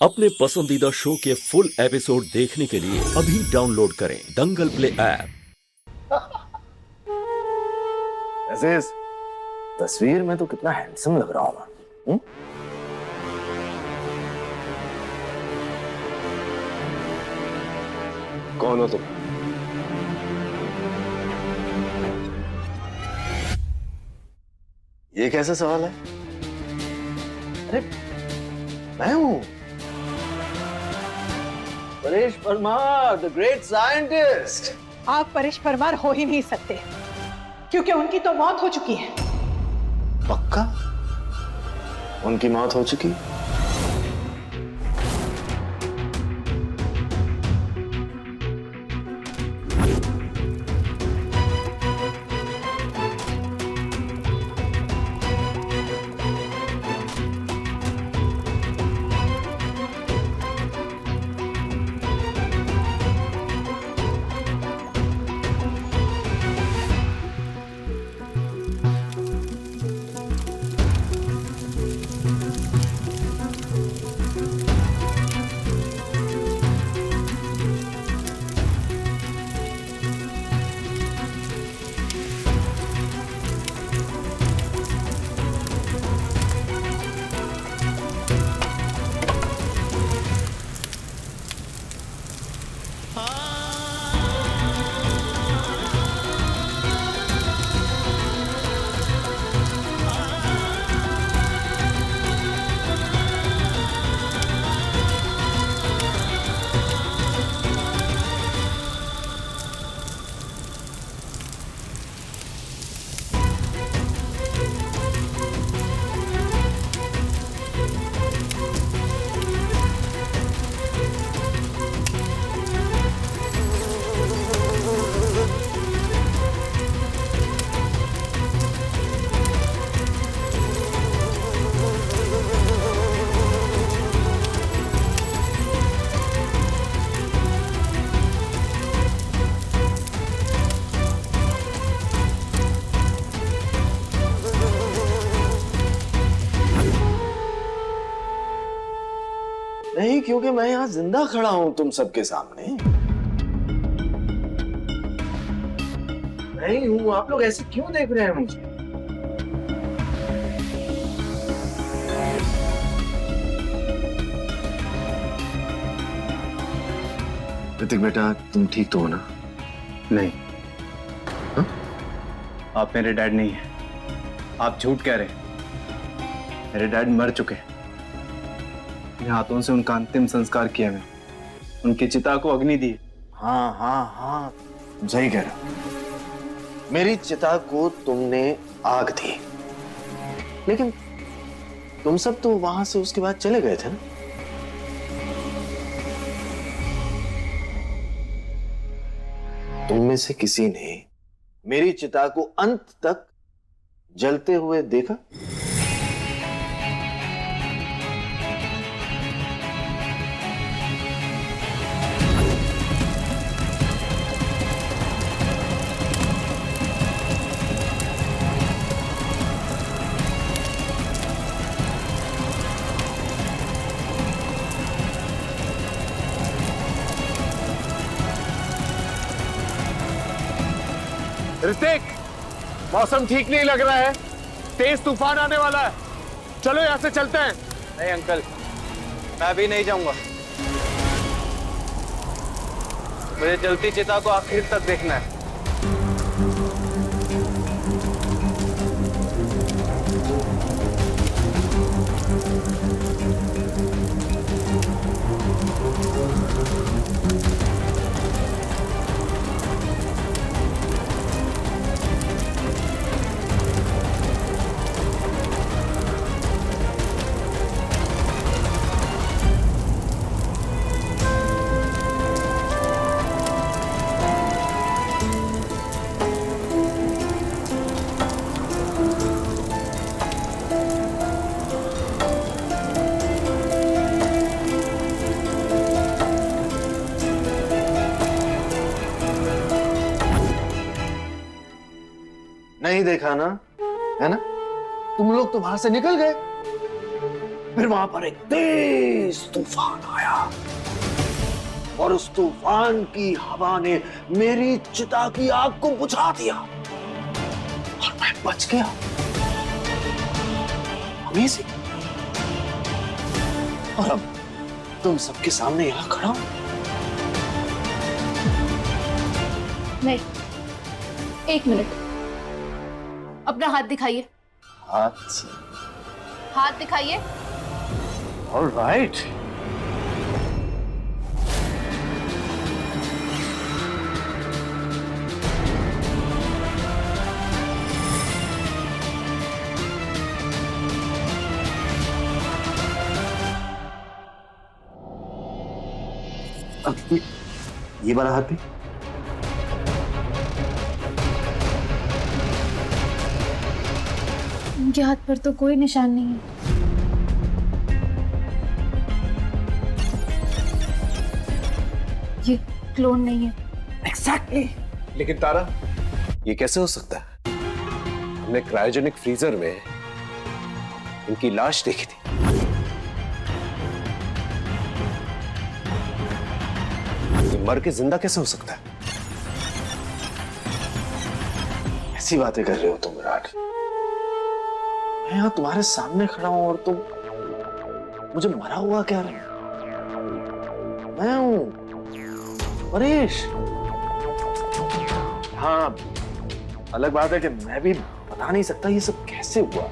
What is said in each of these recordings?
अपने पसंदीदा शो के फुल एपिसोड देखने के लिए अभी डाउनलोड करें दंगल प्ले ऐप। अजीज, तस्वीर में तो कितना हैंडसम लग रहा हूं मैं। कौन हो तुम? ये कैसा सवाल है? अरे मैं हूं Paresh Parmar, the great scientist. आप परेश परमार हो ही नहीं सकते क्योंकि उनकी तो मौत हो चुकी है। पक्का उनकी मौत हो चुकी? नहीं, क्योंकि मैं यहां जिंदा खड़ा हूं तुम सबके सामने। नहीं हूं, आप लोग ऐसे क्यों देख रहे हैं मुझे? ऋतिक बेटा, तुम ठीक तो हो ना? नहीं। हा? आप मेरे डैड नहीं हैं। आप झूठ कह रहे हैं। मेरे डैड मर चुके हैं। मेरे हाथों से उनका अंतिम संस्कार किया मैं, उनकी चिता को अग्नि दी। हाँ हाँ हाँ, सही कह रहा। मेरी चिता को तुमने आग दी, लेकिन तुम सब तो वहां से उसके बाद चले गए थे ना? तुम में से किसी ने मेरी चिता को अंत तक जलते हुए देखा? ऋतिक, मौसम ठीक नहीं लग रहा है, तेज तूफान आने वाला है। चलो यहां से चलते हैं। नहीं अंकल, मैं अभी नहीं जाऊंगा। मुझे जलती चिता को आखिर तक देखना है। नहीं देखा ना, है ना? तुम लोग तो वहां से निकल गए, फिर वहां पर एक तेज तूफान आया और उस तूफान की हवा ने मेरी चिता की आग को बुझा दिया और मैं बच गया। अमेजिंग। और अब तुम सबके सामने यहां खड़ा हूं। नहीं, एक मिनट, अपना हाथ दिखाइए। हाथ दिखाइए। All right. अब ये वाला हाथ भी। उनके हाथ पर तो कोई निशान नहीं है। ये क्लोन नहीं है। Exactly. लेकिन तारा, ये कैसे हो सकता है? हमने क्रायोजेनिक फ्रीजर में इनकी लाश देखी थी। ये मर के जिंदा कैसे हो सकता है? ऐसी बातें कर रहे हो तुम विराट। मैं यहां तुम्हारे सामने खड़ा हूं और तुम मुझे मरा हुआ कह रहे हो। मैं हूं परेश। हाँ, अलग बात है कि मैं भी बता नहीं सकता ये सब कैसे हुआ।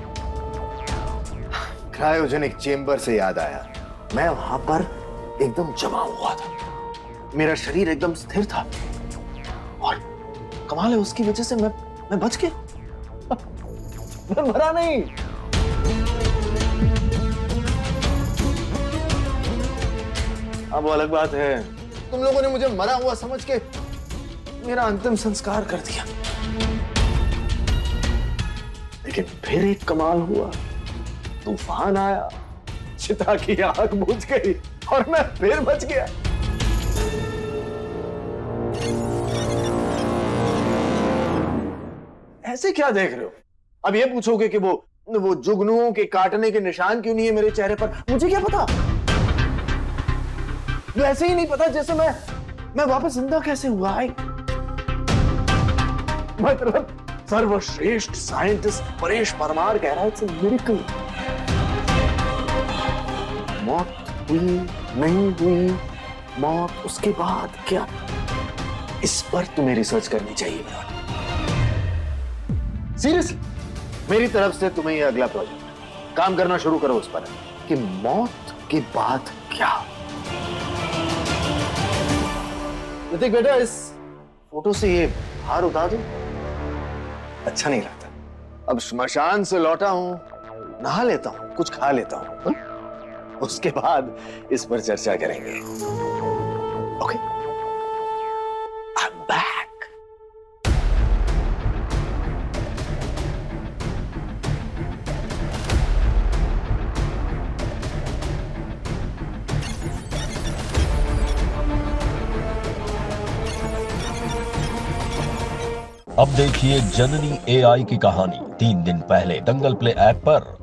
क्रायोजेनिक चेंबर से याद आया, मैं वहां पर एकदम जमा हुआ था। मेरा शरीर एकदम स्थिर था और कमाल है उसकी वजह से मैं बच गया। मैं मरा नहीं। अब वो अलग बात है, तुम लोगों ने मुझे मरा हुआ समझ के मेरा अंतिम संस्कार कर दिया। लेकिन फिर एक कमाल हुआ, तूफान आया, चिता की आग बुझ गई और मैं फिर बच गया। ऐसे क्या देख रहे हो? अब ये पूछोगे कि वो जुगनुओं के काटने के निशान क्यों नहीं है मेरे चेहरे पर? मुझे क्या पता? वैसे ही नहीं पता जैसे मैं वापस जिंदा कैसे हुआ। मतलब सर्वश्रेष्ठ साइंटिस्ट परेश परमार कह रहा है इट्स अ मिरेकल। मौत हुई नहीं हुई, मौत उसके बाद क्या, इस पर तुम्हें रिसर्च करनी चाहिए विराट। सीरियसली, मेरी तरफ से तुम्हें यह अगला प्रोजेक्ट, काम करना शुरू करो उस पर कि मौत के बाद क्या। ऋतिक बेटा, इस फोटो से ये हार उतार दो, अच्छा नहीं लगता। अब श्मशान से लौटा हूं, नहा लेता हूं, कुछ खा लेता हूं, उसके बाद इस पर चर्चा करेंगे। Okay, I am back. अब देखिए जननी एआई की कहानी 3 दिन पहले दंगल प्ले ऐप पर।